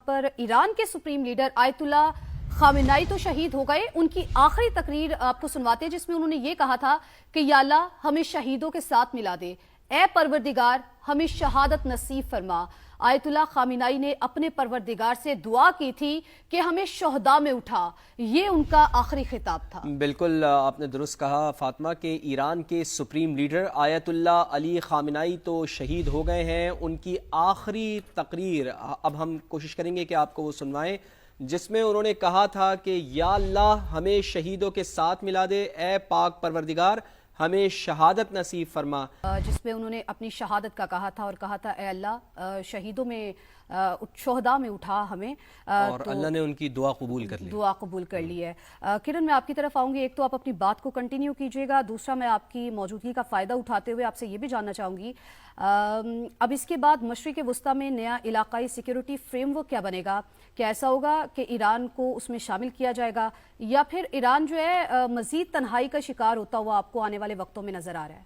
पर ईरान के supreme leader ayatollah Khamenei तो शहीद हो गए। उनकी आखिरी तकरीर आपको सुनवाते हैं जिसमें उन्होंने ये कहा था कि या अल्लाह हमें शहीदों के साथ मिला दे, ए परवरदिगार हमें शहादत नसीब फरमा। आयतुल्ला खामेनेई ने अपने परवरदिगार से दुआ की थी कि हमें शोहदा में उठा। ये उनका आखिरी खिताब था। बिल्कुल आपने दुरुस्त कहा फातिमा के ईरान के supreme leader ayatollah Ali Khamenei तो शहीद हो गए हैं। उनकी आखिरी तकरीर अब हम कोशिश करेंगे कि आपको वो सुनवाएं, जिसमें उन्होंने कहा था कि या अल्लाह हमें शहीदों के साथ मिला दे, ए पाक परवरदिगार हमें शहादत नसीब फरमा। जिसमें उन्होंने अपनी शहादत का कहा था और कहा था ए अल्लाह शहीदों में शोहदा में उठा हमें, और तो अल्लाह ने उनकी दुआ कबूल कर ली। दुआ कबूल कर ली है। किरण, मैं आपकी तरफ आऊंगी। एक तो आप अपनी बात को कंटिन्यू कीजिएगा, दूसरा मैं आपकी मौजूदगी का फ़ायदा उठाते हुए आपसे ये भी जानना चाहूँगी अब इसके बाद मशरिक़ वस्ता में नया इलाकाई सिक्योरिटी फ्रेमवर्क क्या बनेगा? क्या ऐसा होगा कि ईरान को उसमें शामिल किया जाएगा या फिर ईरान जो है मज़ीद तन्हाई का शिकार होता हुआ आपको आने वाले वक्तों में नज़र आ रहा है?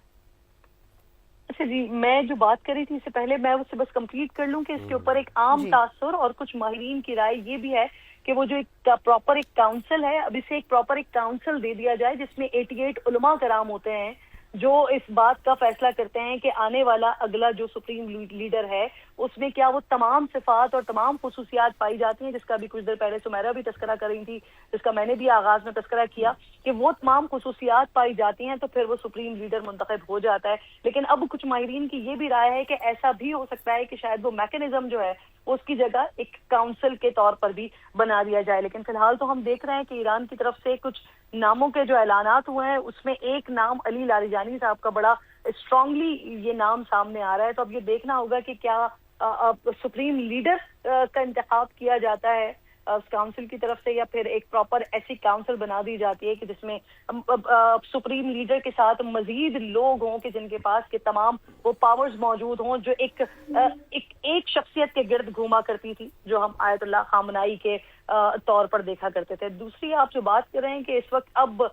अच्छा जी, मैं जो बात करी थी इससे पहले मैं उससे बस कंप्लीट कर लूं कि इसके ऊपर एक आम तासुर और कुछ माहिरीन की राय ये भी है कि वो जो एक प्रॉपर एक काउंसिल है, अब इसे एक प्रॉपर एक काउंसिल दे दिया जाए जिसमें 88 उलमा कराम होते हैं जो इस बात का फैसला करते हैं कि आने वाला अगला जो सुप्रीम लीडर है उसमें क्या वो तमाम सिफात और तमाम खुसूसियात पाई जाती हैं, जिसका भी कुछ देर पहले सुमेरा भी तस्करा कर रही थी, जिसका मैंने भी आगाज में तस्करा किया कि वो तमाम खुसूसियात पाई जाती हैं तो फिर वो सुप्रीम लीडर मुंतखब हो जाता है। लेकिन अब कुछ माहिरीन की ये भी राय है कि ऐसा भी हो सकता है कि शायद वो मैकेनिज्म जो है उसकी जगह एक काउंसिल के तौर पर भी बना दिया जाए। लेकिन फिलहाल तो हम देख रहे हैं कि ईरान की तरफ से कुछ नामों के जो ऐलानात हुए हैं उसमें एक नाम अली लारिजानी साहब का बड़ा स्ट्रांगली ये नाम सामने आ रहा है। तो अब ये देखना होगा कि क्या सुप्रीम लीडर का इंतखाब किया जाता है उस काउंसिल की तरफ से या फिर एक प्रॉपर ऐसी काउंसिल बना दी जाती है कि जिसमें सुप्रीम लीडर के साथ मजीद लोग हों कि जिनके पास के तमाम वो पावर्स मौजूद हों जो एक शख्सियत के गिर्द घूमा करती थी जो हम आयतुल्ला खामेनेई के तौर पर देखा करते थे। दूसरी आप जो बात कर रहे हैं कि इस वक्त अब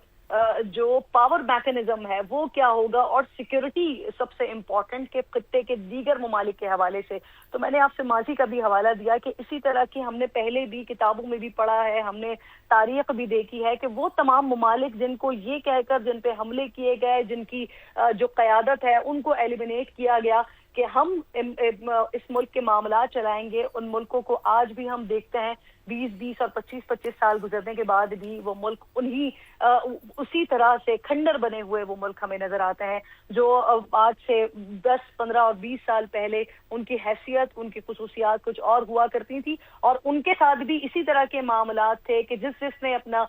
जो पावर मैकेनिज्म है वो क्या होगा और सिक्योरिटी सबसे इम्पोर्टेंट के खित्ते के दीगर ममालिक के हवाले से, तो मैंने आपसे माजी का भी हवाला दिया कि इसी तरह की हमने पहले भी किताबों में भी पढ़ा है, हमने तारीख भी देखी है कि वो तमाम ममालिक जिनको ये कहकर जिन पे हमले किए गए, जिनकी जो क़यादत है उनको एलिमिनेट किया गया कि हम इस मुल्क के मामला चलाएंगे, उन मुल्कों को आज भी हम देखते हैं 20-20 और 25-25 साल गुजरने के बाद भी वो मुल्क उसी तरह से खंडर बने हुए वो मुल्क हमें नजर आते हैं जो आज से 10, 15 और 20 साल पहले उनकी हैसियत, उनकी खुसूसियात कुछ और हुआ करती थी और उनके साथ भी इसी तरह के मामलात थे कि जिसने अपना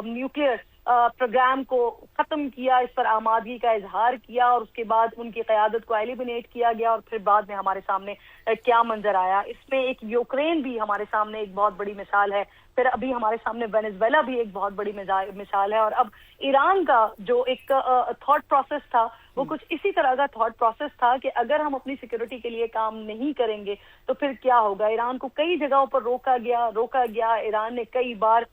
न्यूक्लियर प्रोग्राम को खत्म किया, इस पर आमादगी का इजहार किया और उसके बाद उनकी क़यादत को एलिमिनेट किया गया और फिर बाद में हमारे सामने क्या मंजर आया। इसमें एक यूक्रेन भी हमारे सामने एक बहुत बड़ी मिसाल है, फिर अभी हमारे सामने वेनेजुएला भी एक बहुत बड़ी मिसाल है और अब ईरान का जो एक थॉट प्रोसेस था वो कुछ इसी तरह का थॉट प्रोसेस था कि अगर हम अपनी सिक्योरिटी के लिए काम नहीं करेंगे तो फिर क्या होगा। ईरान को कई जगहों पर रोका गया। ईरान ने कई बार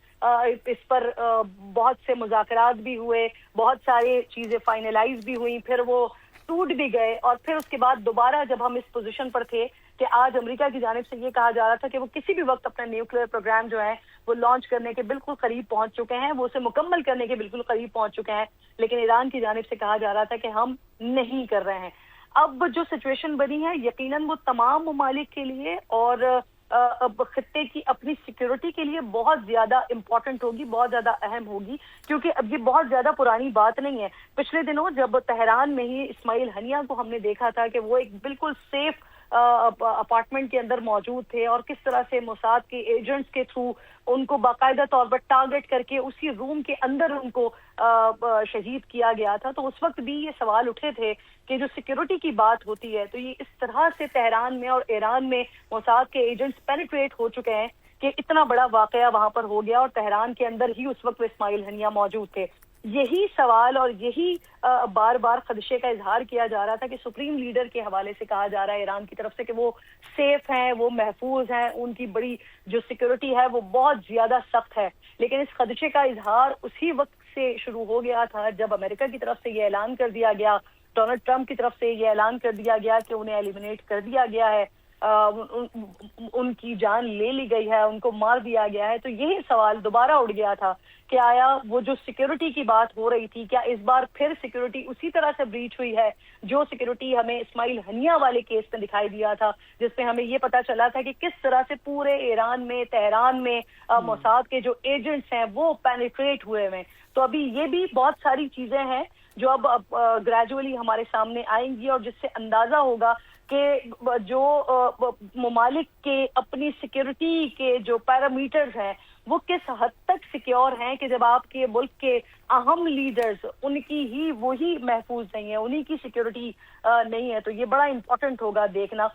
इस पर बहुत से मुज़ाकरात भी हुए, बहुत सारी चीजें फाइनलाइज भी हुई, फिर वो टूट भी गए और फिर उसके बाद दोबारा जब हम इस पोजीशन पर थे कि आज अमेरिका की जानिब से ये कहा जा रहा था कि वो किसी भी वक्त अपना न्यूक्लियर प्रोग्राम जो है वो लॉन्च करने के बिल्कुल करीब पहुंच चुके हैं, वो उसे मुकम्मल करने के बिल्कुल करीब पहुंच चुके हैं, लेकिन ईरान की जानिब से कहा जा रहा था कि हम नहीं कर रहे हैं। अब जो सिचुएशन बनी है यकीनन वो तमाम ममालिक के लिए और अब खित्ते की अपनी सिक्योरिटी के लिए बहुत ज्यादा इंपॉर्टेंट होगी, बहुत ज्यादा अहम होगी, क्योंकि अब ये बहुत ज्यादा पुरानी बात नहीं है। पिछले दिनों जब तेहरान में ही इस्माइल हनिया को हमने देखा था कि वो एक बिल्कुल सेफ अपार्टमेंट के अंदर मौजूद थे और किस तरह से मोसाद के एजेंट्स के थ्रू उनको बाकायदा तौर पर टारगेट करके उसी रूम के अंदर उनको शहीद किया गया था, तो उस वक्त भी ये सवाल उठे थे कि जो सिक्योरिटी की बात होती है तो ये इस तरह से तेहरान में और ईरान में मोसाद के एजेंट्स पेनिट्रेट हो चुके हैं कि इतना बड़ा वाकया वहां पर हो गया और तेहरान के अंदर ही उस वक्त इस्माइल हनिया मौजूद थे। यही सवाल और यही बार बार खदशे का इजहार किया जा रहा था कि सुप्रीम लीडर के हवाले से कहा जा रहा है ईरान की तरफ से कि वो सेफ हैं, वो महफूज हैं, उनकी बड़ी जो सिक्योरिटी है वो बहुत ज्यादा सख्त है। लेकिन इस खदशे का इजहार उसी वक्त से शुरू हो गया था जब अमेरिका की तरफ से ये ऐलान कर दिया गया, डोनाल्ड ट्रंप की तरफ से ये ऐलान कर दिया गया कि उन्हें एलिमिनेट कर दिया गया है। ان کی جان لے لی گئی ہے, ان کو مار دیا گیا ہے. تو یہی سوال دوبارہ اٹھ گیا تھا کہ آیا وہ جو سیکیورٹی کی بات ہو رہی تھی, کیا اس بار پھر سیکیورٹی اسی طرح سے بریچ ہوئی ہے جو سیکیورٹی ہمیں اسماعیل ہنیہ والے کیس میں دکھائی دیا تھا, جس میں ہمیں یہ پتا چلا تھا کہ کس طرح سے پورے ایران میں, تہران میں موساد کے جو ایجنٹس ہیں وہ پینیٹریٹ ہوئے ہوئے. تو ابھی یہ بھی بہت ساری چیزیں ہیں جو اب گریجولی ہمارے سامنے آئیں گی, اور جس سے اندازہ ہوگا کہ جو ممالک کے اپنی سیکیورٹی کے جو پیرامیٹرز ہیں وہ کس حد تک سیکیور ہیں, کہ جب آپ کے ملک کے اہم لیڈرز ان کی ہی وہی محفوظ نہیں ہے, انہی کی سیکیورٹی نہیں ہے. تو یہ بڑا امپورٹنٹ ہوگا دیکھنا.